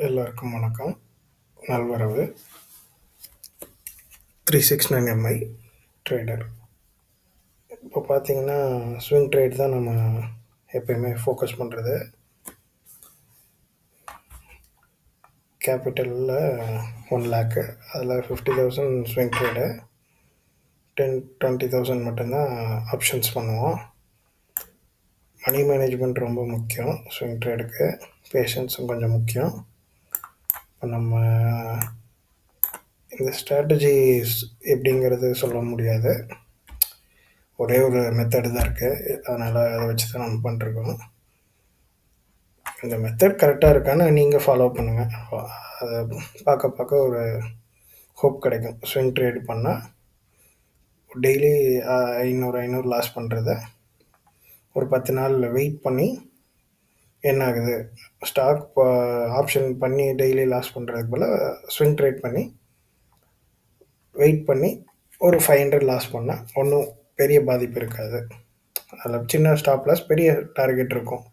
எல்லாருக்கும் வணக்கம். நல்வரவு. 369 எம்ஐ ட்ரேடர். இப்போ பார்த்தீங்கன்னா, ஸ்விங் ட்ரேட் தான் நம்ம எப்பயுமே ஃபோக்கஸ் பண்ணுறது. கேபிட்டலில் 1,00,000 அதில் 50,000 ஸ்விங் ட்ரேடு, 20,000 மட்டும்தான் ஆப்ஷன்ஸ் பண்ணுவோம். மணி மேனேஜ்மெண்ட் ரொம்ப முக்கியம் ஸ்விங் ட்ரேடுக்கு. பேஷன்ஸும் கொஞ்சம் முக்கியம். இப்போ நம்ம இந்த ஸ்ட்ராட்டஜிஸ் எப்படிங்கிறது சொல்ல முடியாது. ஒரே ஒரு மெத்தடு தான் இருக்குது. அதனால் அதை வச்சு தான் நம்ம பண்ணிருக்கோம். இந்த மெத்தட் கரெக்டாக இருக்கான்னு நீங்கள் ஃபாலோ பண்ணுங்கள். அதை பார்க்க பார்க்க ஒரு ஹோப் கிடைக்கும். ஸ்விங் ட்ரேட் பண்ணால் டெய்லி 500 லாஸ் பண்ணுறத ஒரு 10 நாள் வெயிட் பண்ணி என்ன ஆகுது, ஸ்டாக் ஆப்ஷன் பண்ணி டெய்லி லாஸ் பண்ணுறதுக்கு போல் ஸ்விங் ட்ரேட் பண்ணி வெயிட் பண்ணி ஒரு 500 லாஸ் பண்ணால் ஒன்றும் பெரிய பாதிப்பு இருக்காது. அதில் சின்ன ஸ்டாப் லாஸ், பெரிய டார்கெட் இருக்கும்.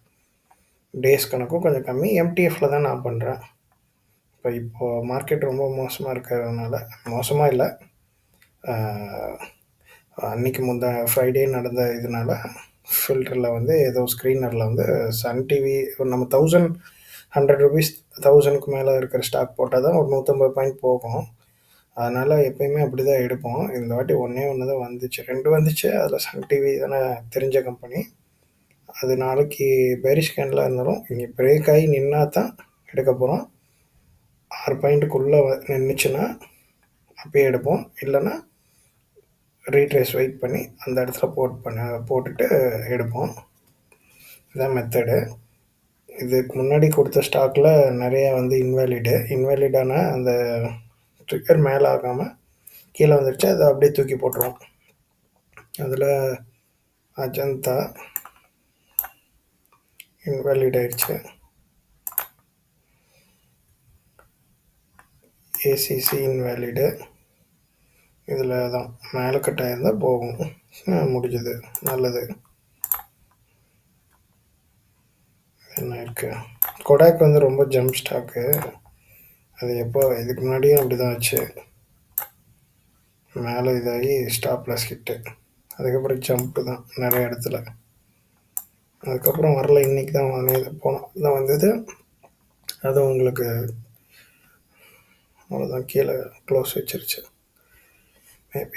டேஸ் கணக்கும் கொஞ்சம் கம்மி. எம்டிஎஃப்பில் தான் நான் பண்ணுறேன். இப்போது மார்க்கெட் ரொம்ப மோசமாக இருக்கிறதுனால, மோசமாக இல்லை, அன்றைக்கி ஃப்ரைடே நடந்த இதனால ஃபில்டரில் வந்து ஏதோ ஸ்க்ரீனரில் வந்து சன் டிவி நம்ம 1,100 ருபீஸ் 1000க்கு மேலே இருக்கிற ஸ்டாக் போட்டால் தான் ஒரு 150 பாயிண்ட் போகும். அதனால் எப்போயுமே அப்படி தான் எடுப்போம். இந்த வாட்டி ஒன்றே தான் வந்துச்சு, 2 வந்துச்சு. அதில் சன் டிவி தானே தெரிஞ்ச கம்பெனி. அது நாளைக்கு பேரிஷ் கேண்டில் இருந்தாலும் இங்கே பிரேக் ஆகி நின்னா தான் எடுக்க போகிறோம். 6 பாயிண்ட்டுக்குள்ளே நின்றுச்சுன்னா அப்பயே எடுப்போம். இல்லைன்னா ரீட்ரேஸ் வெயிட் பண்ணி அந்த இடத்துல போட்டுட்டு எடுப்போம். இதுதான் மெத்தடு. இதுக்கு முன்னாடி கொடுத்த ஸ்டாக்கில் நிறைய வந்து இன்வேலிடான அந்த ட்ரிக்கர் மேலே ஆகாமல் கீழே வந்துடுச்சு. அதை அப்படியே தூக்கி போட்டுருவோம். அதில் அஜந்தா இன்வேலிட் ஆயிடுச்சு. ACC invalid. இதில் தான் மேலே கட்டாயிருந்தால் போகும். முடிஞ்சது, நல்லது. என்ன இருக்குது, கொடாக் வந்து ரொம்ப ஜம்ப் ஸ்டாக்கு. அது எப்போ இதுக்கு முன்னாடியும் அப்படி தான் ஆச்சு. மேலே இதாகி ஸ்டாப் லாஸ் ஹிட்டு, அதுக்கப்புறம் ஜம்ப்பு தான் நிறைய இடத்துல. அதுக்கப்புறம் வரல. இன்றைக்கி தான் தான் வந்தது. அது உங்களுக்கு அவ்வளோதான், கீழே க்ளோஸ் வச்சிருச்சு.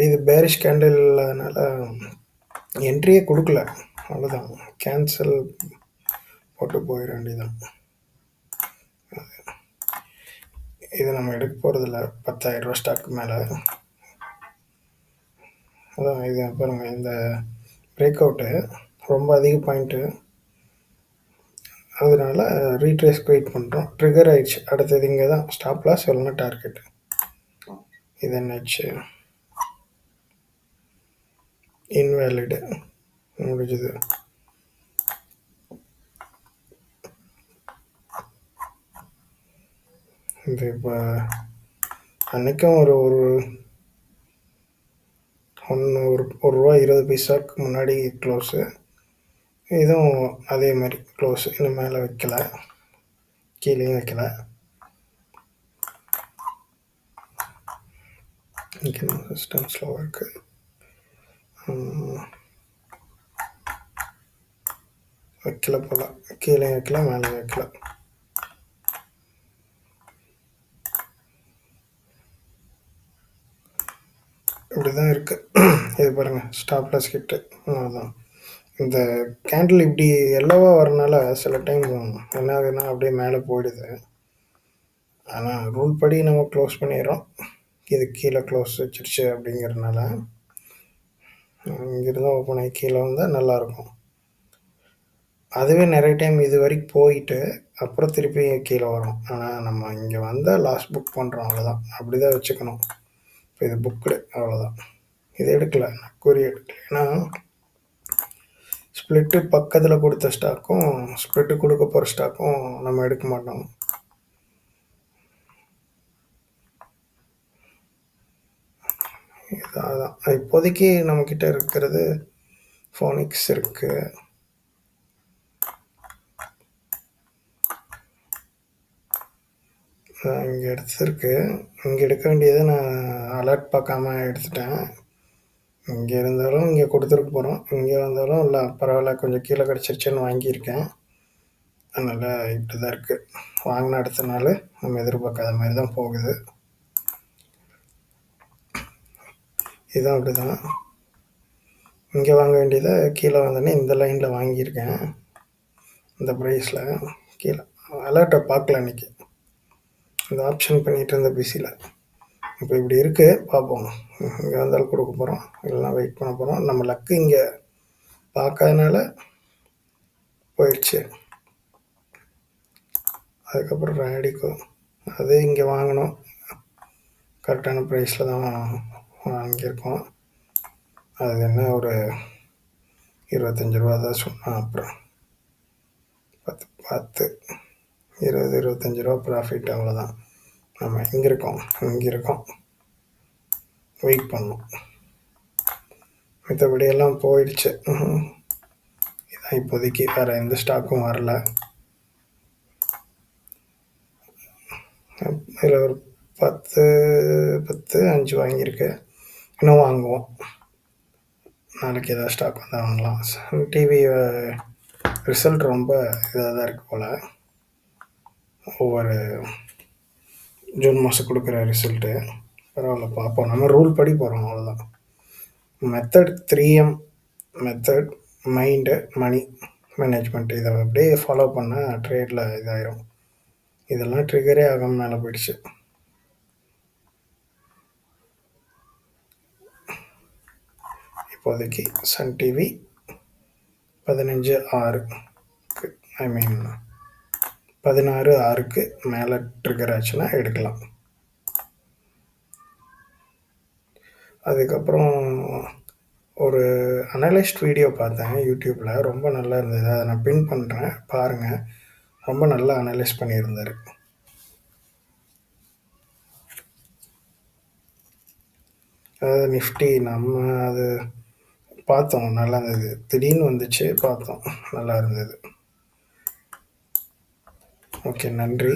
இது பேரிஷ் கேண்டில்னால என்ட்ரியே கொடுக்கல, அவ்வளோதான், கேன்சல் போட்டு போயிட வேண்டியதான். இது நம்ம எடுக்க போகிறதில்ல. 10,000 ஸ்டாக்கு மேலே. அதான் இது பாருங்கள், இந்த பிரேக் அவுட்டு ரொம்ப அதிக பாயிண்ட்டு. அதனால ரீட்ரேஸ்க்கு வெயிட் பண்ணுறோம். ட்ரிகர் ஆயிடுச்சு. அடுத்தது இங்கே தான் ஸ்டாப் லாஸ், இல்லைன்னா டார்கெட். இது என்னாச்சு, இன்வேலிடு, முடிஞ்சுது. இது இப்போ அன்றைக்கும் ஒரு ரூபா 20 பைசாக்கு முன்னாடி க்ளோஸு. இதுவும் அதே மாதிரி க்ளோஸு. இன்னும் மேலே வைக்கல, கீழேயும் வைக்கல. இங்கே சிஸ்டம் ஸ்லோவாக இருக்குது. வைக்கல போல், கீழே வைக்கல, மேலே வைக்கல. இப்படி தான் இருக்குது. இது பாருங்கள், ஸ்டாப் லாஸ் ஹிட்டு. அதுதான் இந்த கேண்டில் இப்படி எல்லோவாக வரனால சில டைம் என்ன ஆகுதுன்னா அப்படியே மேலே போயிடுது. ஆனால் ரூல் படி நம்ம க்ளோஸ் பண்ணிடுறோம். இது கீழே க்ளோஸ் வச்சிருச்சு அப்படிங்கிறதுனால இங்கிருந்து ஓப்பன் ஆகி கீழே வந்தால் நல்லாயிருக்கும். அதுவே நிறைய டைம் இது வரைக்கும் போயிட்டு அப்புறம் திருப்பி கீழே வரும். ஆனால் நம்ம இங்கே வந்தால் லாஸ்ட் புக் பண்ணுறோம், அவ்வளோதான். அப்படி தான் வச்சுக்கணும். இப்போ இது புக்குடு, அவ்வளோதான். இது எடுக்கலை, குறி எடுக்கலை. ஏன்னா ஸ்ப்ளிட்டு பக்கத்தில் கொடுத்த ஸ்டாக்கும் ஸ்ப்ளிட்டு கொடுக்க போகிற ஸ்டாக்கும் நம்ம எடுக்க மாட்டோம். அதான் இப்போதைக்கு நம்மக்கிட்ட இருக்கிறது ஃபோனிக்ஸ் இருக்குது. இங்கே எடுத்திருக்கு. இங்கே எடுக்க வேண்டியத நான் அலர்ட் பார்க்காம எடுத்துட்டேன். இங்கே இருந்தாலும் இங்கே குடுத்துருக்க போறோம். இங்கே வந்தாலும் இல்ல பரவால்ல கொஞ்சம் கீழ கிடைச்சிருச்சேன்னு வாங்கியிருக்கேன். அதனால இப்படி தான் இருக்கு. வாங்குன அடுத்த நாளு நம்ம எதிர்பார்க்காத மாரி தான் போகுது. இதுவும் அப்படிதான். இங்க வாங்க வேண்டியத கீழ வந்தோனே இந்த லைன்ல வாங்கியிருக்கேன். இந்த பிரைஸ்ல கீழ அலர்ட்ட பார்க்கல அன்னைக்கு. அந்த ஆப்ஷன் பண்ணிட்டு இருந்த பிஸில. இப்ப இப்படி இருக்கு பார்ப்போம். இங்க வந்தாலும் குடுக்க போறோம். இல்லன்னா வெயிட் பண்ண போறோம். நம்ம லக் இங்க பார்க்காதனால போயிருச்சு. அதுக்கப்புறம் ரேடிகோ. அது இங்க வாங்கணும். கரெக்டான பிரைஸ்ல தான் வாங்கியிருக்கோம். அது என்ன ஒரு ரூ. 25 தான் சொன்னான் அப்புறம். 10 20, ரூ. 25 ப்ராஃபிட் அவ்வளோதான். நம்ம எங்க இருக்கோம்? இங்க இருக்கோம். வெயிட் பண்ணணும். மித்தபடி எல்லாம் போயிடுச்சு. இதான் இப்போதைக்கு வேற எந்த ஸ்டாக்கும் வரல. இதில் ஒரு 10, 5 வாங்கியிருக்கு. இன்னும் வாங்குவோம். நாளைக்கு ஏதாவது ஸ்டாக் வந்தா வாங்கலாம். சன் டிவி ரிசல்ட் ரொம்ப இதாக தான் இருக்கு போல. ஒவ்வொரு ஜூன் மாதம் கொடுக்குற ரிசல்ட்டு. பரவாயில்ல பார்ப்போம். நம்ம ரூல் படி போகிறோம் அவ்வளோதான். Method 3M method, mind, money management இதை அப்படியே ஃபாலோ பண்ணால் ட்ரேடில் இதாயிரும். இதெல்லாம் ட்ரிகரே ஆகாமல் மேலே போயிடுச்சு. இப்போதைக்கு சன் டிவி 15/6க்கு ஐ மீன் 16/6க்கு மேலே ட்ரிகர் ஆச்சுன்னா எடுக்கலாம். அதுக்கப்புறம் ஒரு அனலிஸ்ட் வீடியோ பார்த்தேன் யூடியூப்பில். ரொம்ப நல்லா இருந்தது. அதை நான் பின் பண்ணுறேன் பாருங்கள். ரொம்ப நல்லா அனலைஸ் பண்ணியிருந்தார். அதாவது நிஃப்டி நம்ம அது பார்த்தோம். நல்லா இருந்தது. திடீர்னு வந்துச்சு பார்த்தோம். நல்லா இருந்தது. ஓகே, நன்றி.